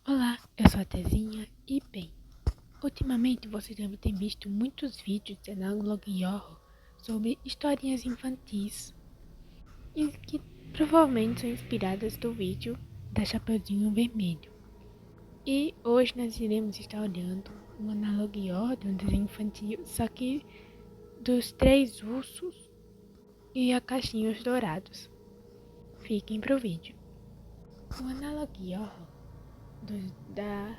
Olá, eu sou a Tezinha e bem, ultimamente você deve ter visto muitos vídeos de Log Horror sobre historinhas infantis e que provavelmente são inspiradas do vídeo da Chapeuzinho Vermelho. E hoje nós iremos estar olhando um Log Horror de um desenho infantil, só que dos 3 ursos e a caixinhos dourados. Fiquem pro vídeo. O Log Horror da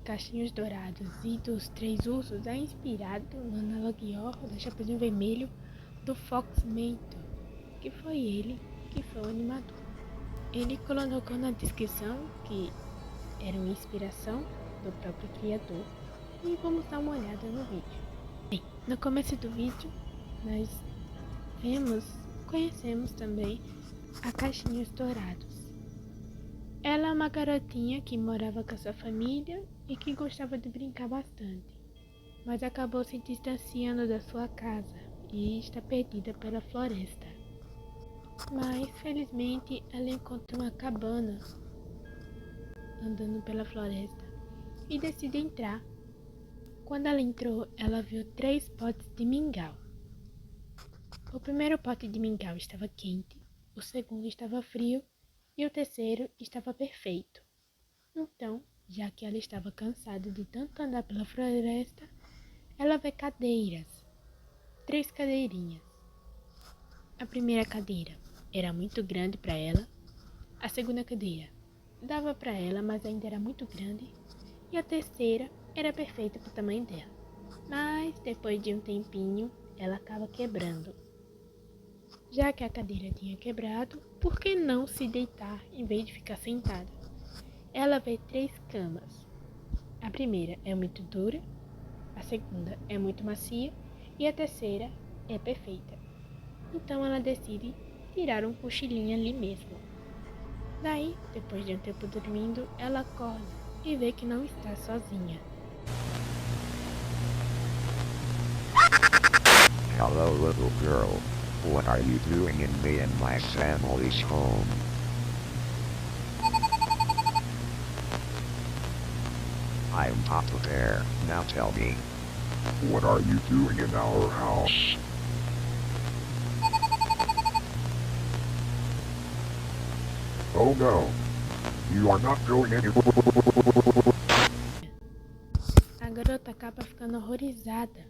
Caixinhos Dourados e dos 3 Ursos é inspirado no Log Horror da Chapeuzinho Vermelho do Fox Mentor, que foi ele que foi o animador. Ele colocou na descrição que era uma inspiração do próprio criador e vamos dar uma olhada no vídeo. Bem, no começo do vídeo nós conhecemos também a Caixinhos Dourados. Ela é uma garotinha que morava com a sua família e que gostava de brincar bastante, mas acabou se distanciando da sua casa e está perdida pela floresta. Mas felizmente ela encontra uma cabana andando pela floresta e decide entrar. Quando ela entrou, ela viu 3 potes de mingau. O primeiro pote de mingau estava quente, o segundo estava frio e o terceiro estava perfeito. Então, já que ela estava cansada de tanto andar pela floresta, ela vê cadeiras, 3 cadeirinhas. A primeira cadeira era muito grande para ela, a segunda cadeira dava para ela, mas ainda era muito grande, e a terceira era perfeita para o tamanho dela. Mas depois de um tempinho, ela acaba quebrando. Já que a cadeira tinha quebrado, por que não se deitar em vez de ficar sentada? Ela vê 3 camas. A primeira é muito dura, a segunda é muito macia e a terceira é perfeita. Então ela decide tirar um cochilinho ali mesmo. Daí, depois de um tempo dormindo, ela acorda e vê que não está sozinha. Hello, little girl. What are you doing in me and my family's home? I'm Papa Bear. Now tell me. What are you doing in our house? Oh no. You are not going anywhere. A garota acaba ficando horrorizada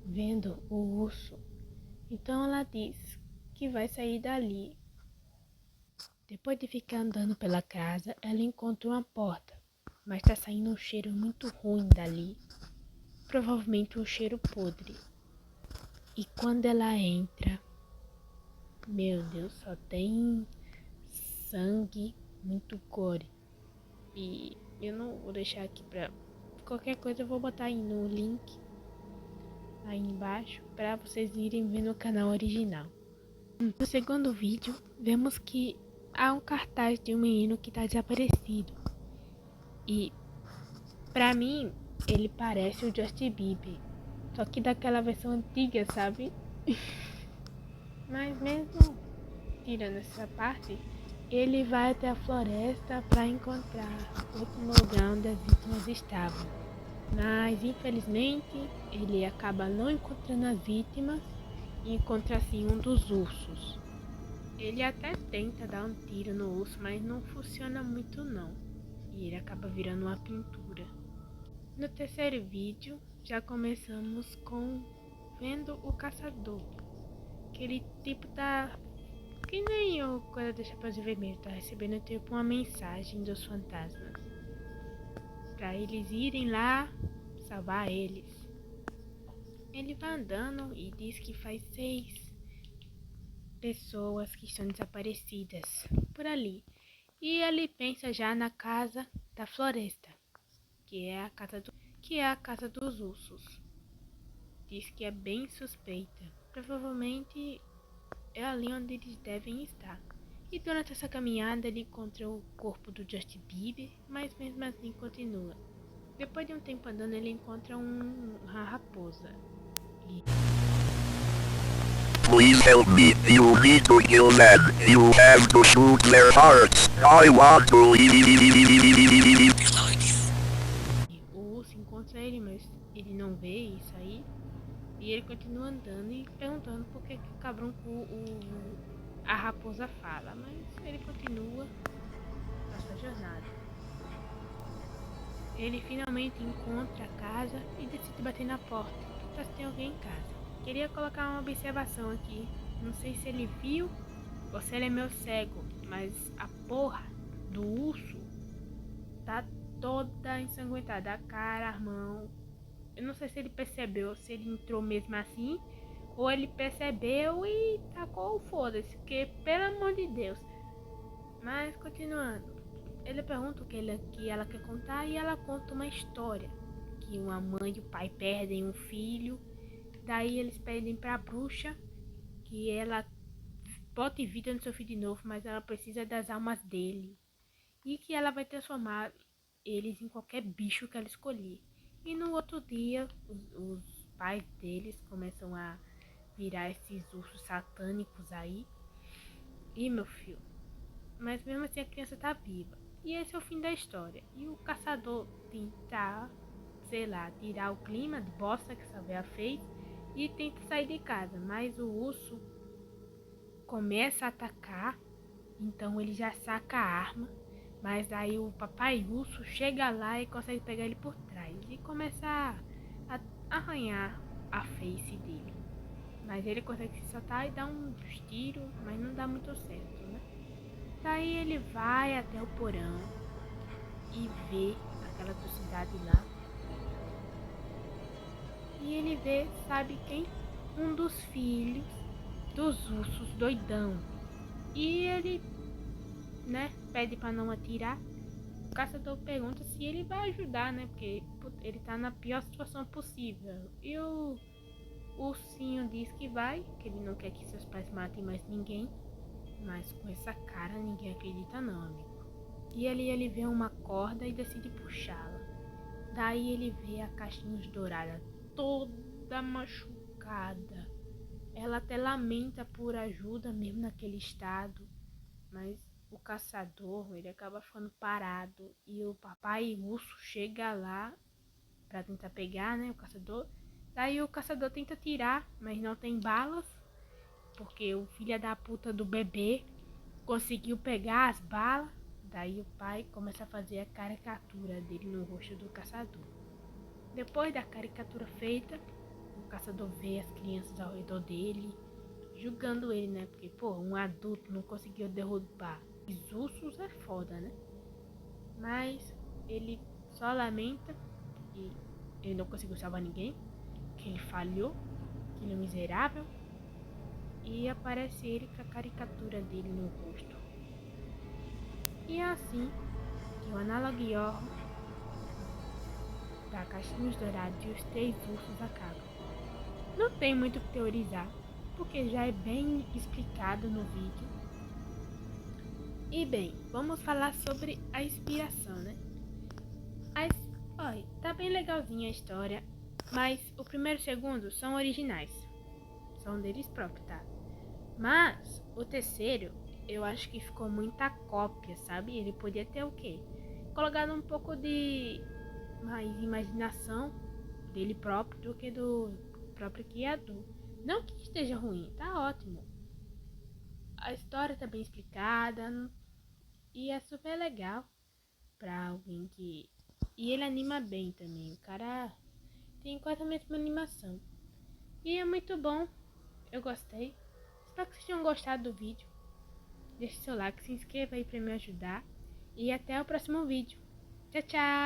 vendo o urso. Então ela diz que vai sair dali. Depois de ficar andando pela casa, ela encontra uma porta, mas está saindo um cheiro muito ruim dali. Provavelmente um cheiro podre. E quando ela entra, meu Deus, só tem sangue, muito gore. E eu não vou deixar aqui pra... Qualquer coisa eu vou botar aí no link, aí embaixo, para vocês irem ver no canal original. No segundo vídeo, vemos que há um cartaz de um menino que está desaparecido. E, pra mim, ele parece o Justin Bieber, só que daquela versão antiga, sabe? Mas mesmo tirando essa parte, ele vai até a floresta para encontrar o último lugar onde as vítimas estavam. Mas infelizmente ele acaba não encontrando as vítimas e encontra assim um dos ursos. Ele até tenta dar um tiro no urso, mas não funciona muito não. E ele acaba virando uma pintura. No terceiro vídeo já começamos com vendo o caçador. Que ele tipo tá que nem o coisa do Chapeuzinho Vermelho, tá recebendo tipo uma mensagem dos fantasmas pra eles irem lá salvar eles. Ele vai andando e diz que faz 6 pessoas que estão desaparecidas por ali. E ele pensa já na casa da floresta, que é a casa dos ursos. Diz que é bem suspeita. Provavelmente é ali onde eles devem estar. E durante essa caminhada ele encontra o corpo do Justin Bieber, mas mesmo assim continua. Depois de um tempo andando ele encontra uma raposa. Please help me. You need to kill them. You have to shoot their hearts. I want to leave. ele não vê isso aí. E ele continua andando e perguntando por que o cabrunco, a raposa fala. Mas ele continua a sua jornada. Ele finalmente encontra a casa e decide bater na porta pra se tem alguém em casa. Queria colocar uma observação aqui. Não sei se ele viu ou se ele é meu cego, mas a porra do urso tá toda ensanguentada. A cara, a mão. Eu não sei se ele percebeu, se ele entrou mesmo assim, ou ele percebeu e tacou o foda-se, porque pelo amor de Deus. Mas continuando, ele pergunta o que ela quer contar e ela conta uma história. Que uma mãe e o pai perdem um filho, daí eles pedem pra bruxa que ela bote vida no seu filho de novo, mas ela precisa das almas dele. E que ela vai transformar eles em qualquer bicho que ela escolher. E no outro dia, os pais deles começam a virar esses ursos satânicos aí. E meu filho, mas mesmo assim a criança tá viva. E esse é o fim da história. E o caçador tenta, sei lá, tirar o clima de bosta que essa véia fez e tenta sair de casa. Mas o urso começa a atacar, então ele já saca a arma. Mas aí o papai urso chega lá e consegue pegar ele por trás e começa a arranhar a face dele. Mas ele consegue se soltar e dar uns tiros, mas não dá muito certo, né? Daí ele vai até o porão e vê aquela atrocidade lá. E ele vê, sabe quem? Um dos filhos dos ursos doidão. E ele, né, pede pra não atirar. O caçador pergunta se ele vai ajudar, né? Porque ele tá na pior situação possível. E o ursinho diz que vai, que ele não quer que seus pais matem mais ninguém. Mas com essa cara ninguém acredita não, amigo. E ali ele vê uma corda e decide puxá-la. Daí ele vê a caixinha dourada toda machucada. Ela até lamenta por ajuda mesmo naquele estado. Mas o caçador, ele acaba ficando parado. E o papai urso chega lá pra tentar pegar, né, o caçador. Daí o caçador tenta tirar, mas não tem balas. Porque o filho da puta do bebê conseguiu pegar as balas. Daí o pai começa a fazer a caricatura dele no rosto do caçador. Depois da caricatura feita, o caçador vê as crianças ao redor dele, julgando ele, né? Porque, pô, um adulto não conseguiu derrubar os ursos é foda, né? Mas ele só lamenta que ele não conseguiu salvar ninguém, que ele falhou, que ele é miserável. E aparece ele com a caricatura dele no rosto. E é assim que o Analogiorro da Caixinhos Dourados e os Três Ursos acaba. Não tem muito o que teorizar, porque já é bem explicado no vídeo. E bem, vamos falar sobre a inspiração, né? Olha, tá bem legalzinha a história, mas o primeiro e o segundo são originais. São deles próprios, tá? Mas o terceiro, eu acho que ficou muita cópia, sabe? Ele podia ter o quê? Colocado um pouco de mais imaginação dele próprio do que do próprio criador. Não que esteja ruim, tá ótimo. A história tá bem explicada e é super legal pra alguém que... E ele anima bem também, o cara tem quase a mesma animação. E é muito bom, eu gostei. Espero que vocês tenham gostado do vídeo. Deixe seu like, se inscreva aí pra me ajudar. E até o próximo vídeo. Tchau, tchau!